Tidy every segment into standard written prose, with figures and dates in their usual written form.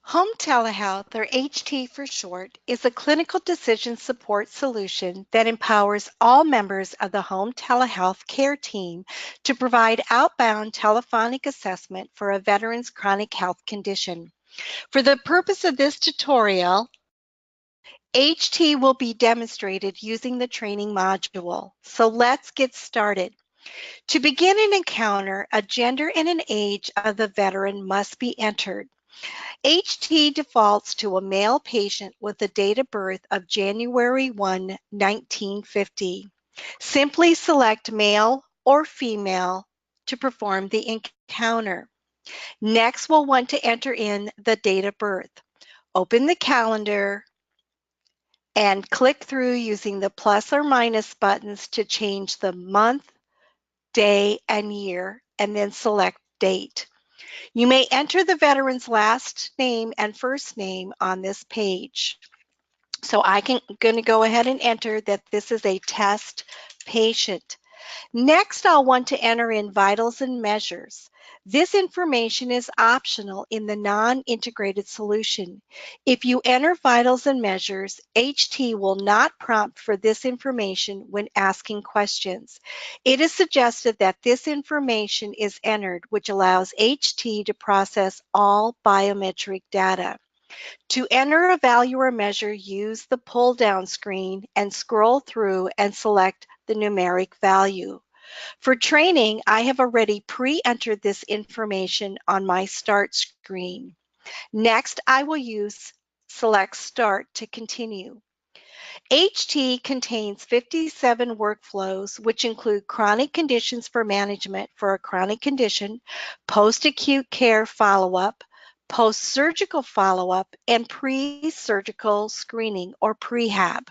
Home Telehealth, or HT for short, is a clinical decision support solution that empowers all members of the home telehealth care team to provide outbound telephonic assessment for a veteran's chronic health condition. For the purpose of this tutorial, HT will be demonstrated using the training module. So let's get started. To begin an encounter, a gender and an age of the veteran must be entered. HT defaults to a male patient with a date of birth of January 1, 1950. Simply select male or female to perform the encounter. Next, we'll want to enter in the date of birth. Open the calendar and click through using the plus or minus buttons to change the month, day, and year, and then select date. You may enter the veteran's last name and first name on this page. So I'm going to go ahead and enter that this is a test patient. Next, I'll want to enter in vitals and measures. This information is optional in the non-integrated solution. If you enter vitals and measures, HT will not prompt for this information when asking questions. It is suggested that this information is entered, which allows HT to process all biometric data. To enter a value or measure, use the pull-down screen and scroll through and select the numeric value. For training, I have already pre-entered this information on my start screen. Next, I will use select start to continue. HT contains 57 workflows, which include chronic conditions for management for a chronic condition, post-acute care follow-up, post-surgical follow-up, and pre-surgical screening or prehab.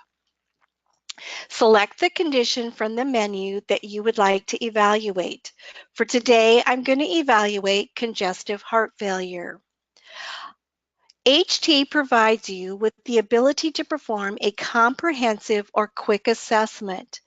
Select the condition from the menu that you would like to evaluate. For today, I'm going to evaluate congestive heart failure. HT provides you with the ability to perform a comprehensive or quick assessment.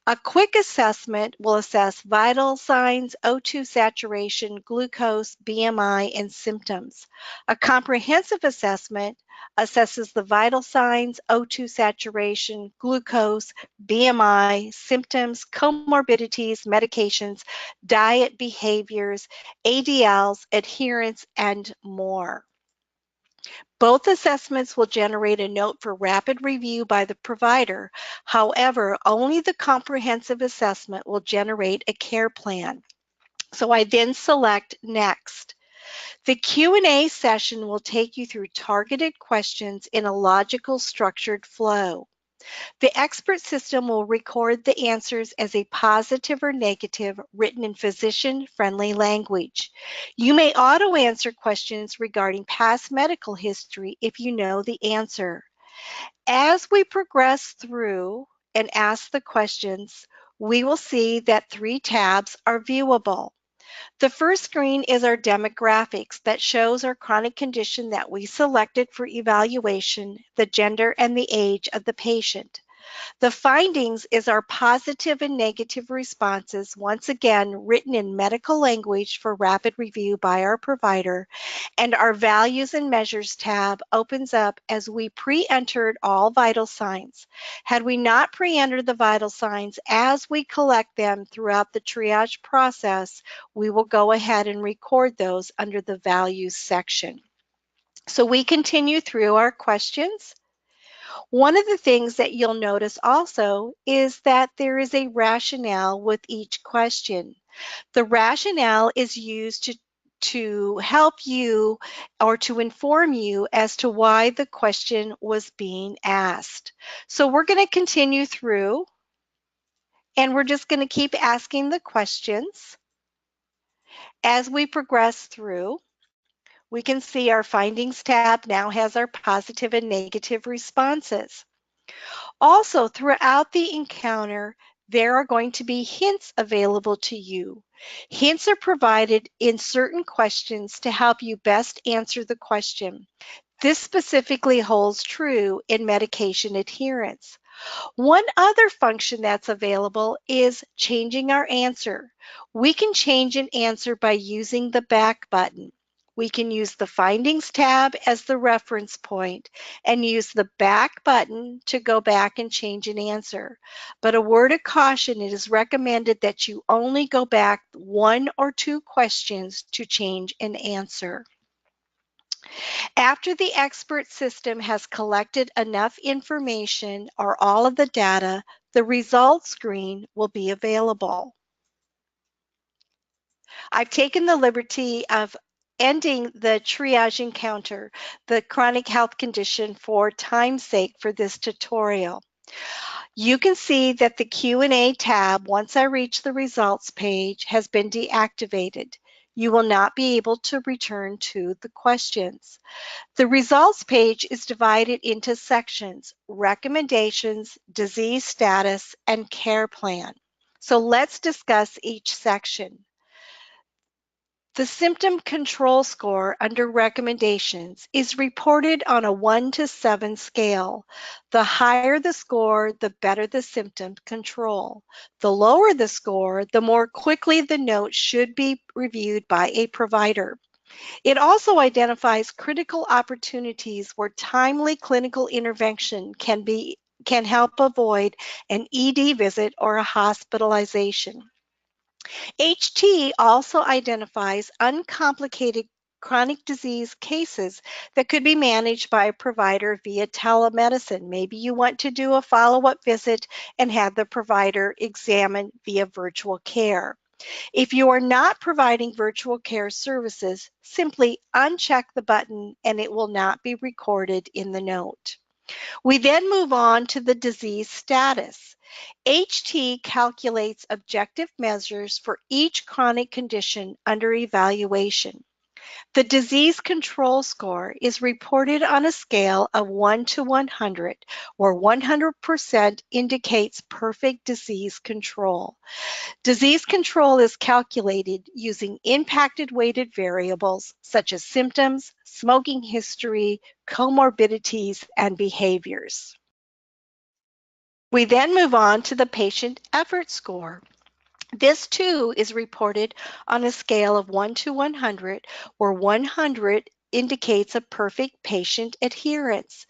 A quick assessment will assess vital signs, O2 saturation, glucose, BMI, and symptoms. A comprehensive assessment assesses the vital signs, O2 saturation, glucose, BMI, symptoms, comorbidities, medications, diet behaviors, ADLs, adherence, and more. Both assessments will generate a note for rapid review by the provider. However, only the comprehensive assessment will generate a care plan. So I then select Next. The Q&A session will take you through targeted questions in a logical, structured flow. The expert system will record the answers as a positive or negative written in physician-friendly language. You may auto-answer questions regarding past medical history if you know the answer. As we progress through and ask the questions, we will see that 3 tabs are viewable. The first screen is our demographics that shows our chronic condition that we selected for evaluation, the gender and the age of the patient. The findings is our positive and negative responses, once again written in medical language for rapid review by our provider, and our values and measures tab opens up as we pre-entered all vital signs. Had we not pre-entered the vital signs as we collect them throughout the triage process, we will go ahead and record those under the values section. So we continue through our questions. One of the things that you'll notice also is that there is a rationale with each question. The rationale is used to help you or to inform you as to why the question was being asked. So we're going to continue through and we're just going to keep asking the questions. As we progress through, we can see our findings tab now has our positive and negative responses. Also, throughout the encounter, there are going to be hints available to you. Hints are provided in certain questions to help you best answer the question. This specifically holds true in medication adherence. One other function that's available is changing our answer. We can change an answer by using the back button. We can use the Findings tab as the reference point and use the back button to go back and change an answer. But a word of caution, it is recommended that you only go back 1 or 2 questions to change an answer. After the expert system has collected enough information or all of the data, the results screen will be available. I've taken the liberty of ending the triage encounter, the chronic health condition, for time's sake for this tutorial. You can see that the Q&A tab, once I reach the results page, has been deactivated. You will not be able to return to the questions. The results page is divided into sections: recommendations, disease status, and care plan. So let's discuss each section. The symptom control score under recommendations is reported on a 1 to 7 scale. The higher the score, the better the symptom control. The lower the score, the more quickly the note should be reviewed by a provider. It also identifies critical opportunities where timely clinical intervention can help avoid an ED visit or a hospitalization. HT also identifies uncomplicated chronic disease cases that could be managed by a provider via telemedicine. Maybe you want to do a follow-up visit and have the provider examine via virtual care. If you are not providing virtual care services, simply uncheck the button and it will not be recorded in the note. We then move on to the disease status. HT calculates objective measures for each chronic condition under evaluation. The disease control score is reported on a scale of 1 to 100, where 100% indicates perfect disease control. Disease control is calculated using impacted weighted variables such as symptoms, smoking history, comorbidities, and behaviors. We then move on to the patient effort score. This too is reported on a scale of 1 to 100, where 100 indicates a perfect patient adherence.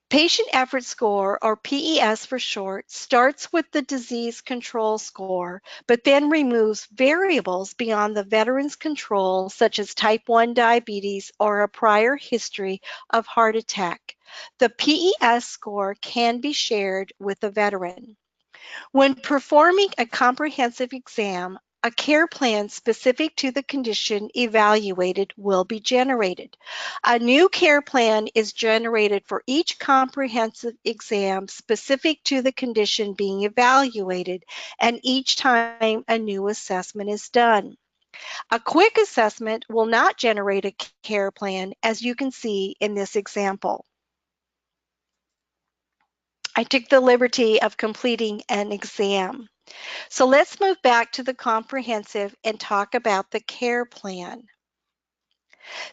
Patient effort score, or PES for short, starts with the disease control score, but then removes variables beyond the veteran's control, such as type 1 diabetes or a prior history of heart attack. The PES score can be shared with the veteran. When performing a comprehensive exam, a care plan specific to the condition evaluated will be generated. A new care plan is generated for each comprehensive exam specific to the condition being evaluated, and each time a new assessment is done. A quick assessment will not generate a care plan, as you can see in this example. I took the liberty of completing an exam. So let's move back to the comprehensive and talk about the care plan.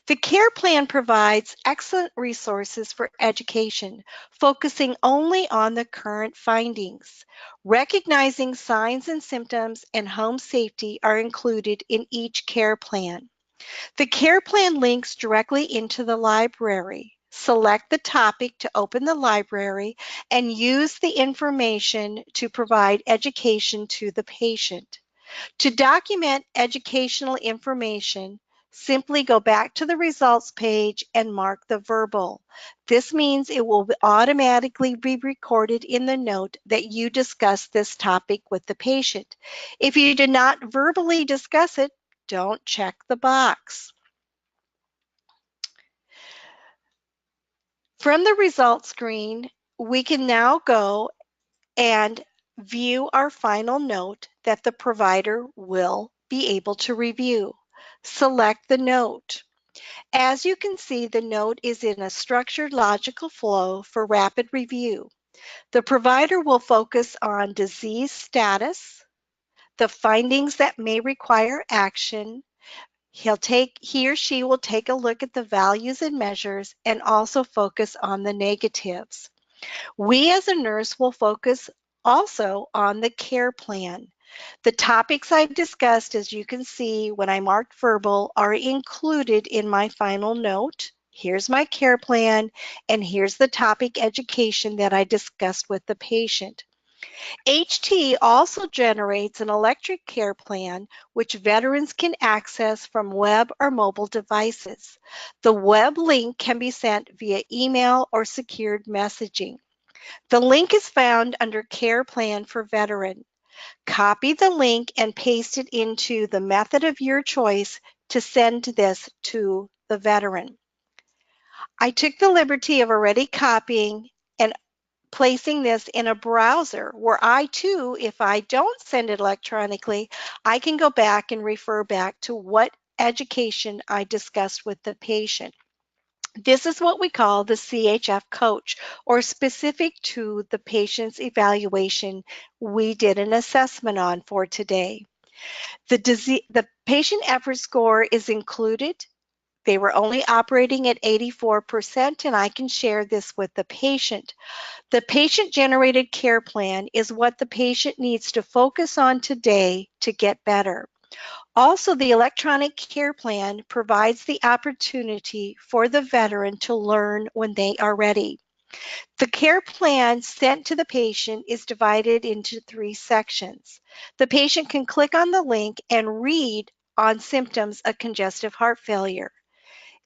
The care plan provides excellent resources for education, focusing only on the current findings. Recognizing signs and symptoms and home safety are included in each care plan. The care plan links directly into the library. Select the topic to open the library and use the information to provide education to the patient. To document educational information, simply go back to the results page and mark the verbal. This means it will automatically be recorded in the note that you discussed this topic with the patient. If you did not verbally discuss it, don't check the box. From the results screen, we can now go and view our final note that the provider will be able to review. Select the note. As you can see, the note is in a structured logical flow for rapid review. The provider will focus on disease status, the findings that may require action. He or she will take a look at the values and measures and also focus on the negatives. We as a nurse will focus also on the care plan. The topics I discussed, as you can see when I marked verbal, are included in my final note. Here's my care plan, and here's the topic education that I discussed with the patient. HT also generates an electric care plan which veterans can access from web or mobile devices. The web link can be sent via email or secured messaging. The link is found under Care Plan for Veteran. Copy the link and paste it into the method of your choice to send this to the veteran. I took the liberty of already copying and placing this in a browser where I too, if I don't send it electronically, I can go back and refer back to what education I discussed with the patient. This is what we call the CHF coach, or specific to the patient's evaluation we did an assessment on for today. The patient effort score is included. They were only operating at 84%, and I can share this with the patient. The patient-generated care plan is what the patient needs to focus on today to get better. Also, the electronic care plan provides the opportunity for the veteran to learn when they are ready. The care plan sent to the patient is divided into 3 sections. The patient can click on the link and read on symptoms of congestive heart failure.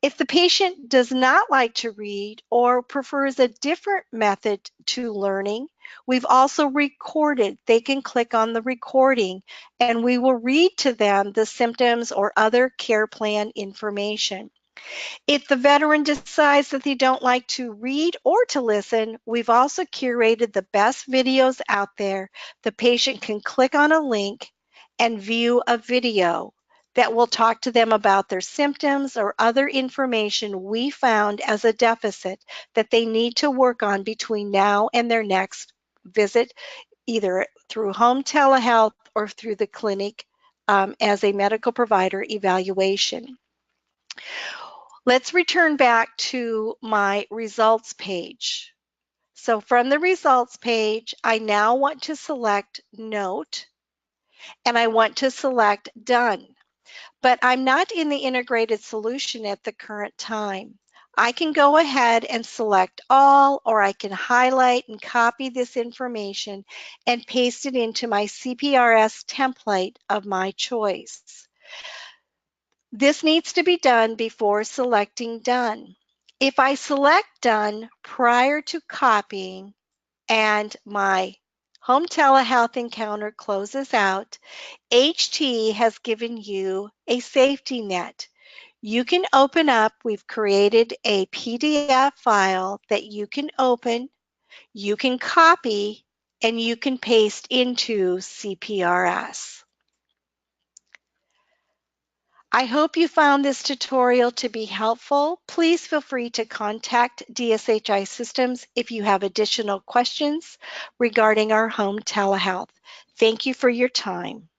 If the patient does not like to read or prefers a different method to learning, we've also recorded. They can click on the recording and we will read to them the symptoms or other care plan information. If the veteran decides that they don't like to read or to listen, we've also curated the best videos out there. The patient can click on a link and view a video that will talk to them about their symptoms or other information we found as a deficit that they need to work on between now and their next visit, either through home telehealth or through the clinic as a medical provider evaluation. Let's return back to my results page. So from the results page, I now want to select Note and I want to select Done. But I'm not in the integrated solution at the current time. I can go ahead and select all, or I can highlight and copy this information and paste it into my CPRS template of my choice. This needs to be done before selecting Done. If I select Done prior to copying and my home telehealth encounter closes out, HT has given you a safety net. You can open up, we've created a PDF file that you can open, you can copy, and you can paste into CPRS. I hope you found this tutorial to be helpful. Please feel free to contact DSHI Systems if you have additional questions regarding our home telehealth. Thank you for your time.